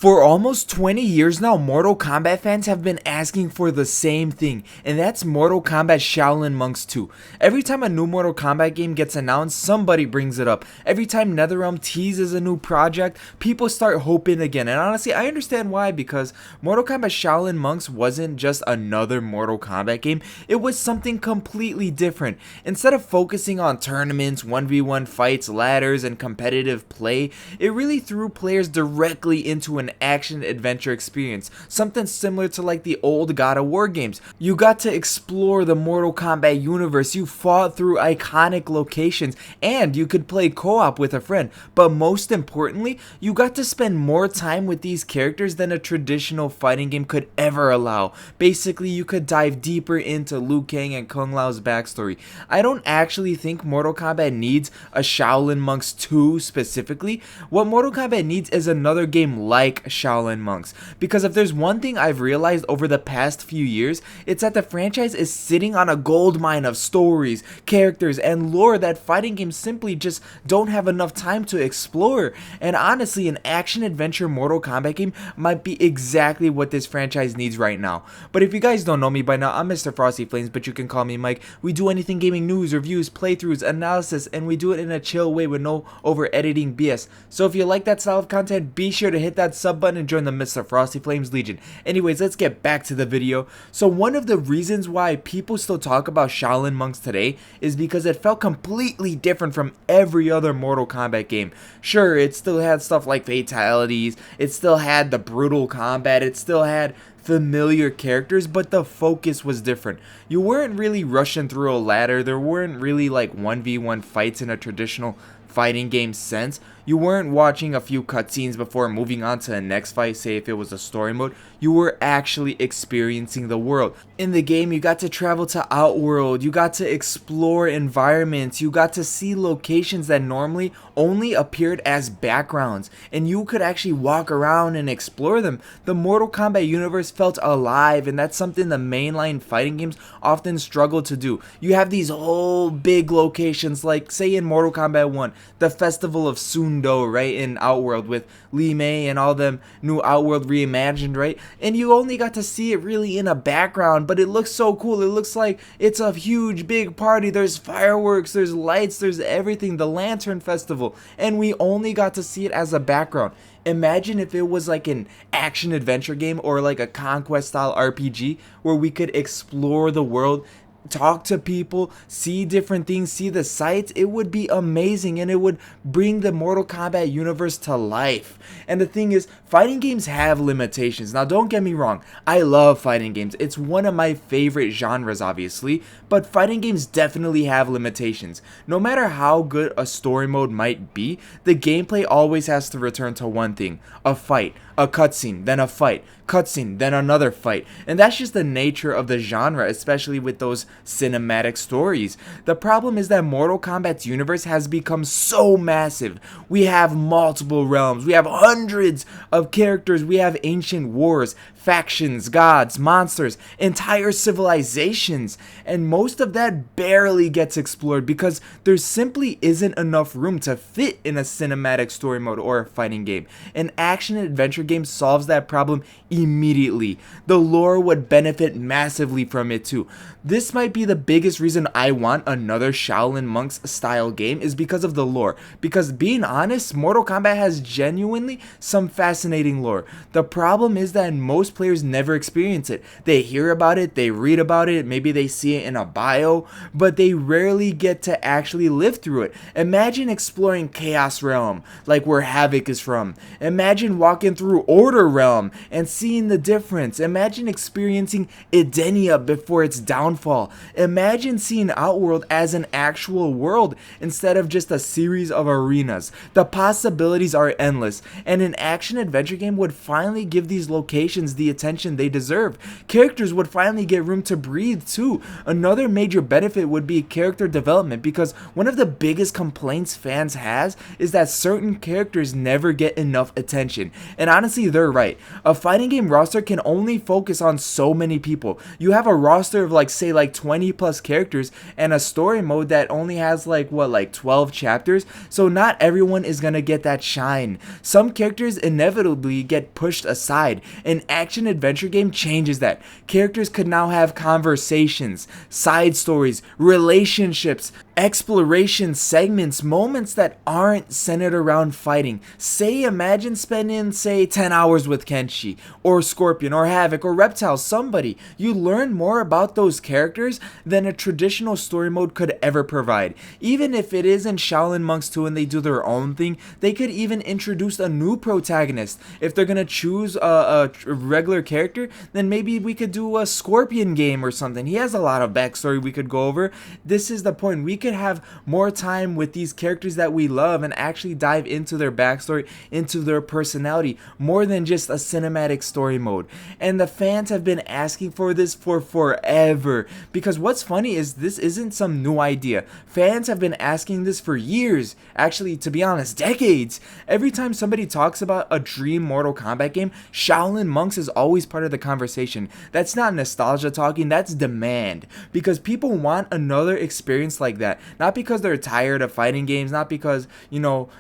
For almost 20 years now, Mortal Kombat fans have been asking for the same thing, and that's Mortal Kombat Shaolin Monks 2. Every time a new Mortal Kombat game gets announced, somebody brings it up. Every time NetherRealm teases a new project, people start hoping again. And honestly, I understand why, because Mortal Kombat Shaolin Monks wasn't just another Mortal Kombat game, it was something completely different. Instead of focusing on tournaments, 1v1 fights, ladders, and competitive play, it really threw players directly into an action-adventure experience, something similar to like the old God of War games. You got to explore the Mortal Kombat universe, you fought through iconic locations, and you could play co-op with a friend. But most importantly, you got to spend more time with these characters than a traditional fighting game could ever allow. Basically, you could dive deeper into Liu Kang and Kung Lao's backstory. I don't actually think Mortal Kombat needs a Shaolin Monks 2 specifically. What Mortal Kombat needs is another game like Shaolin Monks, because if there's one thing I've realized over the past few years, it's that the franchise is sitting on a gold mine of stories, characters, and lore that fighting games simply just don't have enough time to explore. And honestly, an action-adventure Mortal Kombat game might be exactly what this franchise needs right now. But if you guys don't know me by now, I'm Mr. Frosty Flames, but you can call me Mike. We do anything gaming news, reviews, playthroughs, analysis, and we do it in a chill way with no over-editing BS. So if you like that style of content, be sure to hit that sub button and join the Mr. Frosty Flames Legion. Anyways, let's get back to the video. So one of the reasons why people still talk about Shaolin Monks today is because it felt completely different from every other Mortal Kombat game. Sure, it still had stuff like fatalities, it still had the brutal combat, it still had familiar characters, but the focus was different. You weren't really rushing through a ladder, there weren't really like 1v1 fights in a traditional fighting game sense. You weren't watching a few cutscenes before moving on to the next fight, say if it was a story mode. You were actually experiencing the world. In the game, you got to travel to Outworld, you got to explore environments, you got to see locations that normally only appeared as backgrounds, and you could actually walk around and explore them. The Mortal Kombat universe felt alive, and that's something the mainline fighting games often struggle to do. You have these whole big locations, like say in Mortal Kombat 1, the Festival of Sundo, right, in Outworld with Li Mei and all them new Outworld reimagined, right? And you only got to see it really in a background, but it looks so cool. It looks like it's a huge big party. There's fireworks, there's lights, there's everything, the Lantern Festival, and we only got to see it as a background. Imagine if it was like an action adventure game or like a conquest style RPG where we could explore the world, talk to people, see different things, see the sights. It would be amazing, and it would bring the Mortal Kombat universe to life. And the thing is, fighting games have limitations. Now don't get me wrong, I love fighting games. It's one of my favorite genres, obviously, but fighting games definitely have limitations. No matter how good a story mode might be, the gameplay always has to return to one thing: a fight, a cutscene, then a fight, cutscene, then another fight. And that's just the nature of the genre, especially with those cinematic stories. The problem is that Mortal Kombat's universe has become so massive. We have multiple realms, we have hundreds of characters, we have ancient wars, factions, gods, monsters, entire civilizations, and most of that barely gets explored because there simply isn't enough room to fit in a cinematic story mode or a fighting game. An action adventure game solves that problem immediately. The lore would benefit massively from it too. This might be the biggest reason I want another Shaolin Monks style game, is because of the lore. Because being honest, Mortal Kombat has genuinely some fascinating lore. The problem is that most players never experience it. They hear about it, they read about it, maybe they see it in a bio, but they rarely get to actually live through it. Imagine exploring Chaos Realm, like where Havoc is from. Imagine walking through Order Realm and seeing the difference. Imagine experiencing Edenia before its downfall. Imagine seeing Outworld as an actual world instead of just a series of arenas. The possibilities are endless, and an action-adventure game would finally give these locations the attention they deserve. Characters would finally get room to breathe too. Another major benefit would be character development, because one of the biggest complaints fans has is that certain characters never get enough attention. And honestly, they're right. A fighting game roster can only focus on so many people. You have a roster of like say like 20 plus characters and a story mode that only has like 12 chapters. So not everyone is gonna get that shine. Some characters inevitably get pushed aside. An action adventure game changes that. Characters could now have conversations, side stories, relationships, exploration segments, moments that aren't centered around fighting. Imagine spending, say, 10 hours with Kenshi, or Scorpion, or Havoc, or Reptile, somebody. You learn more about those characters than a traditional story mode could ever provide. Even if it isn't Shaolin Monks 2 and they do their own thing, they could even introduce a new protagonist. If they're gonna choose a regular character, then maybe we could do a Scorpion game or something. He has a lot of backstory we could go over. This is the point. We could have more time with these characters that we love and actually dive into their backstory, into their personality, more than just a cinematic story mode. And the fans have been asking for this for forever, because what's funny is this isn't some new idea. Fans have been asking this for years, actually, to be honest, decades. Every time somebody talks about a dream Mortal Kombat game, Shaolin Monks is always part of the conversation. That's not nostalgia talking, that's demand, because people want another experience like that. Not because they're tired of fighting games, not because,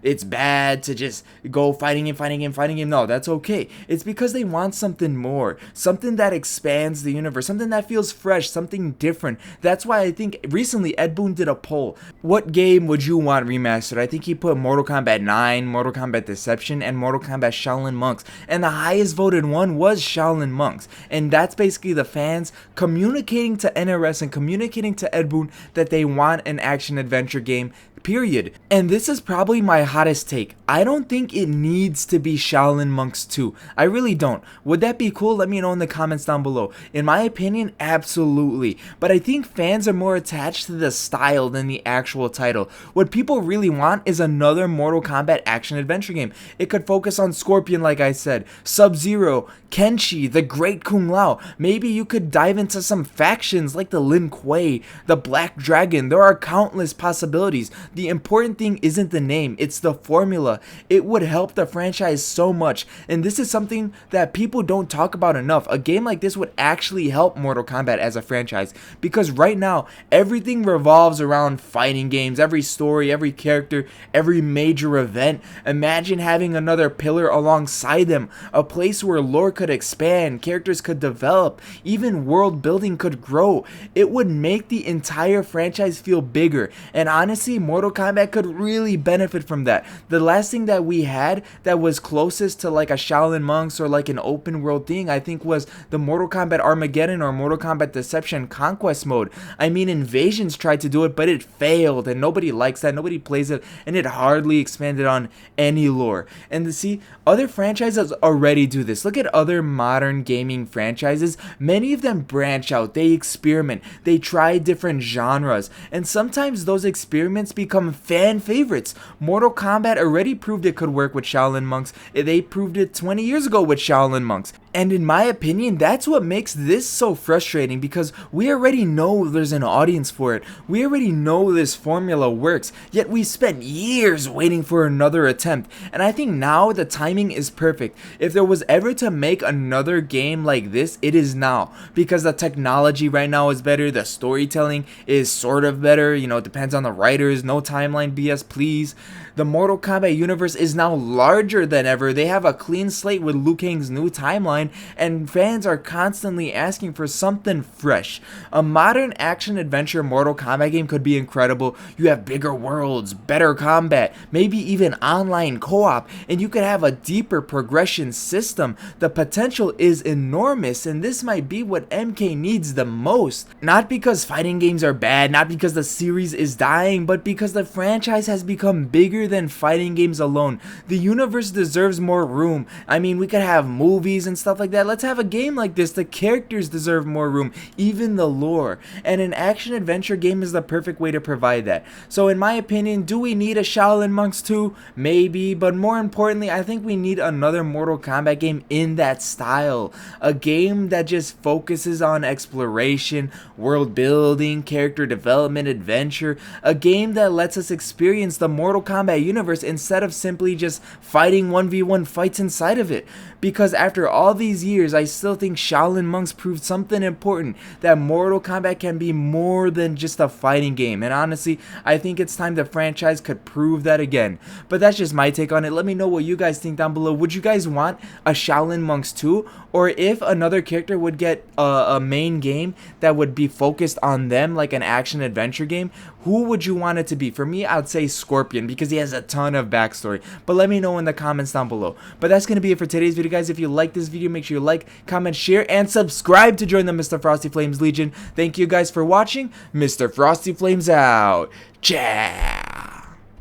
it's bad to just go fighting game. No, that's okay. It's because they want something more, something that expands the universe, something that feels fresh, something different. That's why I think recently Ed Boon did a poll. What game would you want remastered? I think he put Mortal Kombat 9, Mortal Kombat Deception, and Mortal Kombat Shaolin Monks. And the highest voted one was Shaolin Monks. And that's basically the fans communicating to NRS and communicating to Ed Boon that they want an action adventure game, period. And this is probably my hottest take. I don't think it needs to be Shaolin Monks 2. I really don't. Would that be cool? Let me know in the comments down below. In my opinion, absolutely. But I think fans are more attached to the style than the actual title. What people really want is another Mortal Kombat action adventure game. It could focus on Scorpion, like I said, Sub-Zero, Kenshi, the Great Kung Lao. Maybe you could dive into some factions like the Lin Kuei, the Black Dragon. There are countless possibilities. The important thing isn't the name, it's the formula. It would help the franchise so much, and this is something that people don't talk about enough. A game like this would actually help Mortal Kombat as a franchise, because right now, everything revolves around fighting games, every story, every character, every major event. Imagine having another pillar alongside them, a place where lore could expand, characters could develop, even world building could grow. It would make the entire franchise feel bigger, and honestly, Mortal Kombat could really benefit from that. The last thing that we had that was closest to like a Shaolin Monks or like an open world thing, I think, was the Mortal Kombat Armageddon or Mortal Kombat Deception Conquest mode. I mean, Invasions tried to do it, but it failed, and nobody likes that, nobody plays it, and it hardly expanded on any lore. And to see, other franchises already do this. Look at other modern gaming franchises. Many of them branch out, they experiment, they try different genres, and sometimes those experiments become fan favorites. Mortal Kombat already proved it could work with Shaolin Monks. They proved it 20 years ago with Shaolin Monks. And in my opinion, that's what makes this so frustrating, because we already know there's an audience for it. We already know this formula works, yet we spent years waiting for another attempt. And I think now the timing is perfect. If there was ever to make another game like this, it is now, because the technology right now is better, the storytelling is sort of better, it depends on the writers, no timeline BS please. The Mortal Kombat universe is now larger than ever. They have a clean slate with Liu Kang's new timeline, and fans are constantly asking for something fresh. A modern action-adventure Mortal Kombat game could be incredible. You have bigger worlds, better combat, maybe even online co-op, and you could have a deeper progression system. The potential is enormous, and this might be what MK needs the most. Not because fighting games are bad, not because the series is dying, but because the franchise has become bigger than fighting games alone. The universe deserves more room. I mean, we could have movies and stuff like that. Let's have a game like this. The characters deserve more room, even the lore. And an action adventure game is the perfect way to provide that. So in my opinion, do we need a Shaolin Monks 2? Maybe, but more importantly, I think we need another Mortal Kombat game in that style. A game that just focuses on exploration, world building, character development, adventure. A game that lets us experience the Mortal Kombat that universe instead of simply just fighting 1v1 fights inside of it. Because after all these years, I still think Shaolin Monks proved something important, that Mortal Kombat can be more than just a fighting game. And honestly, I think it's time the franchise could prove that again. But that's just my take on it. Let me know what you guys think down below. Would you guys want a Shaolin Monks 2? Or if another character would get a main game that would be focused on them, like an action adventure game, who would you want it to be? For me, I'd say Scorpion, because he has a ton of backstory. But let me know in the comments down below. But that's going to be it for today's video, guys. If you like this video, make sure you like, comment, share, and subscribe to join the Mr. Frosty Flames Legion. Thank you guys for watching. Mr. Frosty Flames out. Ciao.